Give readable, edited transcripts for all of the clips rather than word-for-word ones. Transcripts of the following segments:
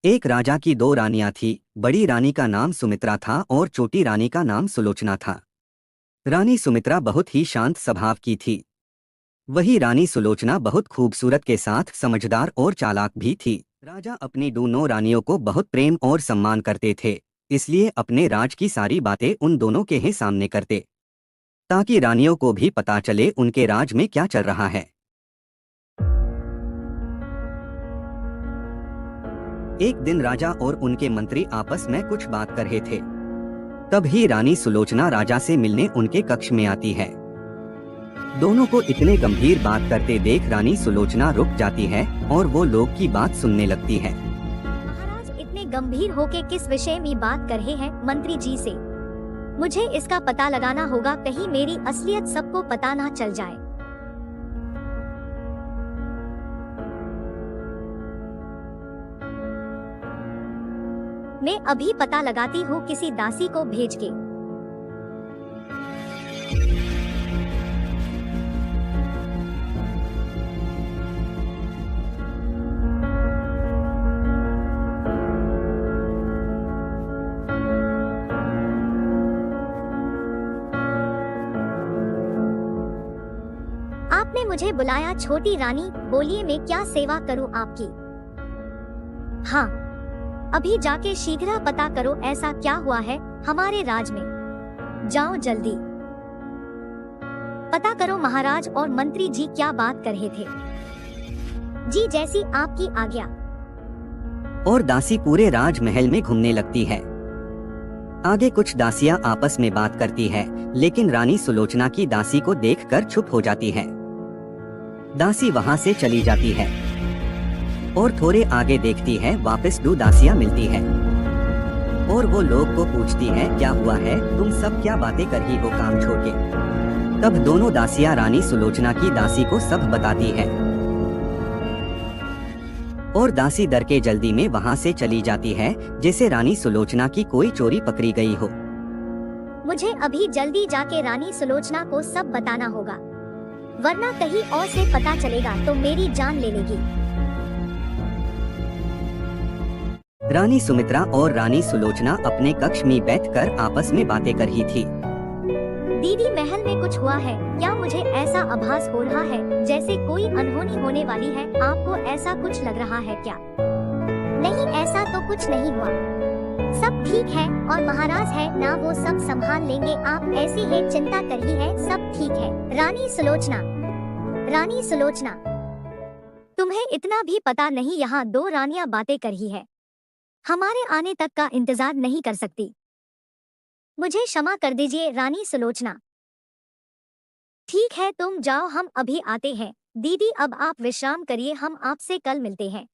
एक राजा की दो रानियां थी। बड़ी रानी का नाम सुमित्रा था और छोटी रानी का नाम सुलोचना था। रानी सुमित्रा बहुत ही शांत स्वभाव की थी। वही रानी सुलोचना बहुत खूबसूरत के साथ समझदार और चालाक भी थी। राजा अपनी दोनों रानियों को बहुत प्रेम और सम्मान करते थे, इसलिए अपने राज की सारी बातें उन दोनों के ही सामने करते, ताकि रानियों को भी पता चले उनके राज में क्या चल रहा है। एक दिन राजा और उनके मंत्री आपस में कुछ बात कर रहे थे। तभी रानी सुलोचना राजा से मिलने उनके कक्ष में आती है। दोनों को इतने गंभीर बात करते देख रानी सुलोचना रुक जाती है और वो लोग की बात सुनने लगती है। महाराज इतने गंभीर होके किस विषय में बात कर रहे हैं मंत्री जी से? मुझे इसका पता लगाना होगा, कहीं मेरी असलियत सबको पता ना चल जाए। मैं अभी पता लगाती हूँ किसी दासी को भेज के। आपने मुझे बुलाया छोटी रानी, बोलिए मैं क्या सेवा करूं आपकी? हाँ, अभी जाके शीघ्र पता करो ऐसा क्या हुआ है हमारे राज में। जाओ जल्दी पता करो महाराज और मंत्री जी क्या बात कर रहे थे। जी जैसी आपकी आज्ञा। और दासी पूरे राजमहल में घूमने लगती है। आगे कुछ दासियां आपस में बात करती है, लेकिन रानी सुलोचना की दासी को देखकर चुप हो जाती है। दासी वहां से चली जाती है और थोड़े आगे देखती है, वापस दो दासियां मिलती है और वो लोग को पूछती है क्या हुआ है, तुम सब क्या बातें कर रही हो काम छोड़ के। तब दोनों दासियां रानी सुलोचना की दासी को सब बताती है और दासी डर के जल्दी में वहां से चली जाती है, जैसे रानी सुलोचना की कोई चोरी पकड़ी गई हो। मुझे अभी जल्दी जाके रानी सुलोचना को सब बताना होगा, वरना कहीं और से पता चलेगा तो मेरी जान ले लेगी। रानी सुमित्रा और रानी सुलोचना अपने कक्ष में बैठकर आपस में बातें कर रही थी। दीदी महल में कुछ हुआ है क्या? मुझे ऐसा आभास हो रहा है जैसे कोई अनहोनी होने वाली है। आपको ऐसा कुछ लग रहा है क्या? नहीं, ऐसा तो कुछ नहीं हुआ, सब ठीक है और महाराज है ना, वो सब संभाल लेंगे। आप ऐसी है चिंता कर रही है, सब ठीक है। रानी सुलोचना, रानी सुलोचना, तुम्हें इतना भी पता नहीं यहाँ दो रानियां बातें कर रही है, हमारे आने तक का इंतजार नहीं कर सकती। मुझे क्षमा कर दीजिए रानी सुलोचना। ठीक है तुम जाओ, हम अभी आते हैं। दीदी अब आप विश्राम करिए, हम आपसे कल मिलते हैं।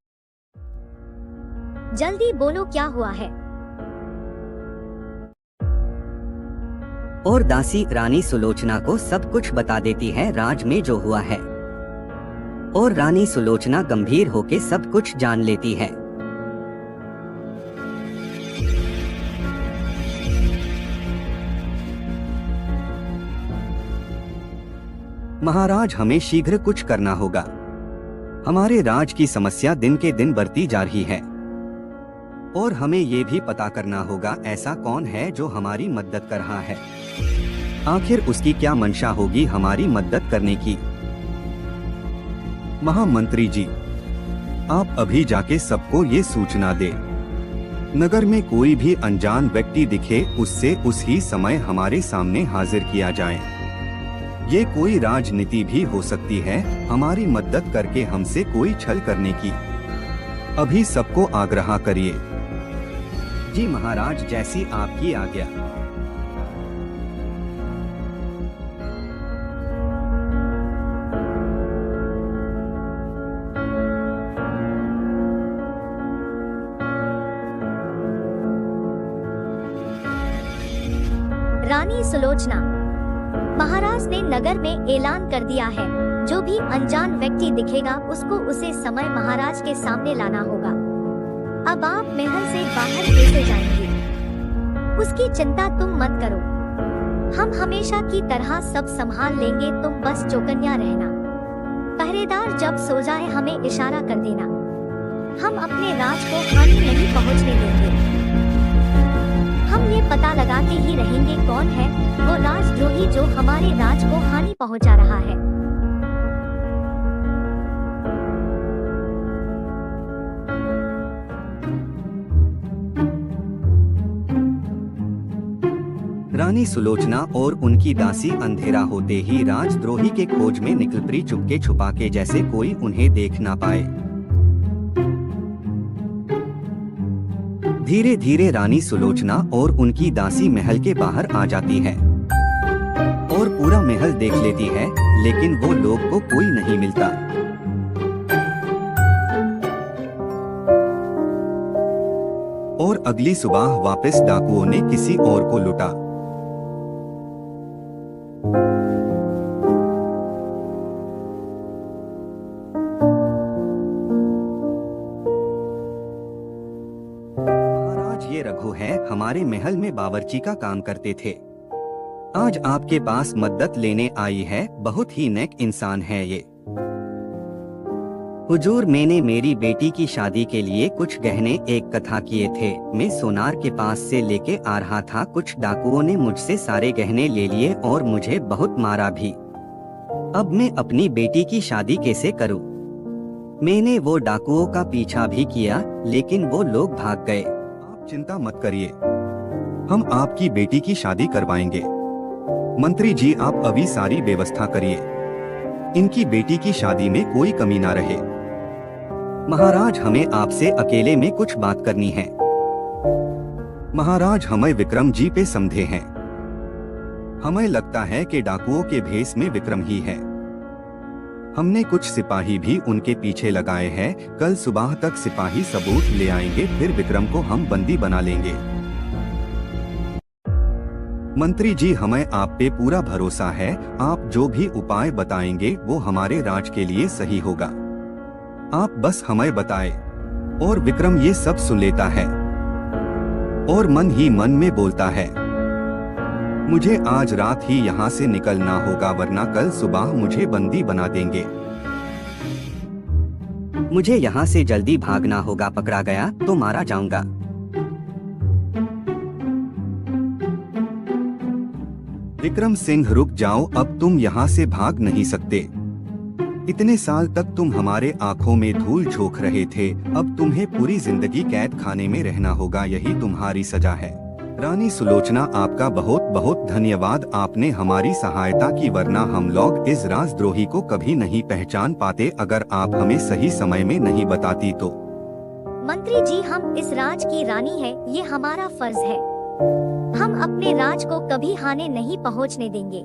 जल्दी बोलो क्या हुआ है? और दासी रानी सुलोचना को सब कुछ बता देती है राज में जो हुआ है, और रानी सुलोचना गंभीर होके सब कुछ जान लेती है। महाराज, हमें शीघ्र कुछ करना होगा। हमारे राज की समस्या दिन के दिन बढ़ती जा रही है और हमें ये भी पता करना होगा ऐसा कौन है जो हमारी मदद कर रहा है। आखिर उसकी क्या मंशा होगी हमारी मदद करने की। महामंत्री जी, आप अभी जाके सबको ये सूचना दे, नगर में कोई भी अनजान व्यक्ति दिखे उससे उसी समय हमारे सामने हाजिर किया जाए। ये कोई राजनीति भी हो सकती है, हमारी मदद करके हमसे कोई छल करने की। अभी सबको आग्रह करिए। जी महाराज, जैसी आपकी आज्ञा। रानी सुलोचना, महाराज ने नगर में ऐलान कर दिया है, जो भी अनजान व्यक्ति दिखेगा उसको उसे समय महाराज के सामने लाना होगा। अब आप महल से बाहर कैसे जाएंगे, उसकी चिंता तुम मत करो, हम हमेशा की तरह सब संभाल लेंगे, तुम बस चौकन्ना रहना। पहरेदार जब सो जाए हमें इशारा कर देना, हम अपने राज को हानि नहीं पहुंचने देंगे। हम ये पता लगाते ही रहेंगे कौन है वो राजद्रोही जो हमारे राज को हानि पहुंचा रहा है। रानी सुलोचना और उनकी दासी अंधेरा होते ही राजद्रोही के खोज में निकल पड़ी, चुपके छुपाके, जैसे कोई उन्हें देख ना पाए। धीरे धीरे रानी सुलोचना और उनकी दासी महल के बाहर आ जाती है और पूरा महल देख लेती है, लेकिन वो लोग को कोई नहीं मिलता। और अगली सुबह वापस डाकुओं ने किसी और को लूटा। महाराज, ये रघु है, हमारे महल में बावर्ची का काम करते थे। आज आपके पास मदद लेने आई है। बहुत ही नेक इंसान है ये। हुजूर, मैंने मेरी बेटी की शादी के लिए कुछ गहने एक कथा किए थे। मैं सोनार के पास से लेके आ रहा था, कुछ डाकुओं ने मुझसे सारे गहने ले लिए और मुझे बहुत मारा भी। अब मैं अपनी बेटी की शादी कैसे करूं? मैंने वो डाकुओं का पीछा भी किया, लेकिन वो लोग भाग गए। आप चिंता मत करिए, हम आपकी बेटी की शादी करवाएंगे। मंत्री जी, आप अभी सारी व्यवस्था करिए, इनकी बेटी की शादी में कोई कमी ना रहे। महाराज, हमें आपसे अकेले में कुछ बात करनी है। महाराज, हमें विक्रम जी पे संदेह है। हमें लगता है कि डाकुओं के भेष में विक्रम ही है। हमने कुछ सिपाही भी उनके पीछे लगाए हैं। कल सुबह तक सिपाही सबूत ले आएंगे, फिर विक्रम को हम बंदी बना लेंगे। मंत्री जी, हमें आप पे पूरा भरोसा है। आप जो भी उपाय बताएंगे वो हमारे राज के लिए सही होगा। आप बस हमें बताएं। और विक्रम ये सब सुन लेता है और मन ही मन में बोलता है, मुझे आज रात ही यहाँ से निकलना होगा, वरना कल सुबह मुझे बंदी बना देंगे। मुझे यहाँ से जल्दी भागना होगा, पकड़ा गया तो मारा जाऊंगा। विक्रम सिंह, रुक जाओ, अब तुम यहाँ से भाग नहीं सकते। इतने साल तक तुम हमारे आंखों में धूल झोंक रहे थे, अब तुम्हें पूरी जिंदगी कैद खाने में रहना होगा, यही तुम्हारी सजा है। रानी सुलोचना, आपका बहुत बहुत धन्यवाद, आपने हमारी सहायता की, वरना हम लोग इस राजद्रोही को कभी नहीं पहचान पाते अगर आप हमें सही समय में नहीं बताती तो। मंत्री जी, हम इस राज की रानी है, ये हमारा फर्ज है। हम अपने राज को कभी हानि नहीं पहुंचने देंगे।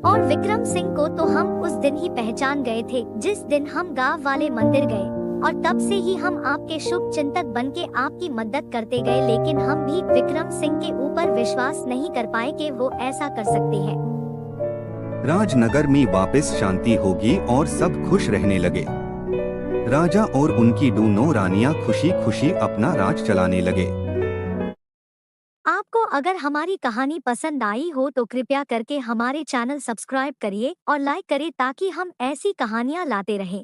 और विक्रम सिंह को तो हम उस दिन ही पहचान गए थे जिस दिन हम गांव वाले मंदिर गए, और तब से ही हम आपके शुभ चिंतक बनके आपकी मदद करते गए, लेकिन हम भी विक्रम सिंह के ऊपर विश्वास नहीं कर पाए कि वो ऐसा कर सकते हैं। राजनगर में वापस शांति होगी और सब खुश रहने लगे। राजा और उनकी दोनों रानियां खुशी खुशी अपना राज चलाने लगे। आपको अगर हमारी कहानी पसंद आई हो तो कृपया करके हमारे चैनल सब्सक्राइब करिए और लाइक करें ताकि हम ऐसी कहानियाँ लाते रहें।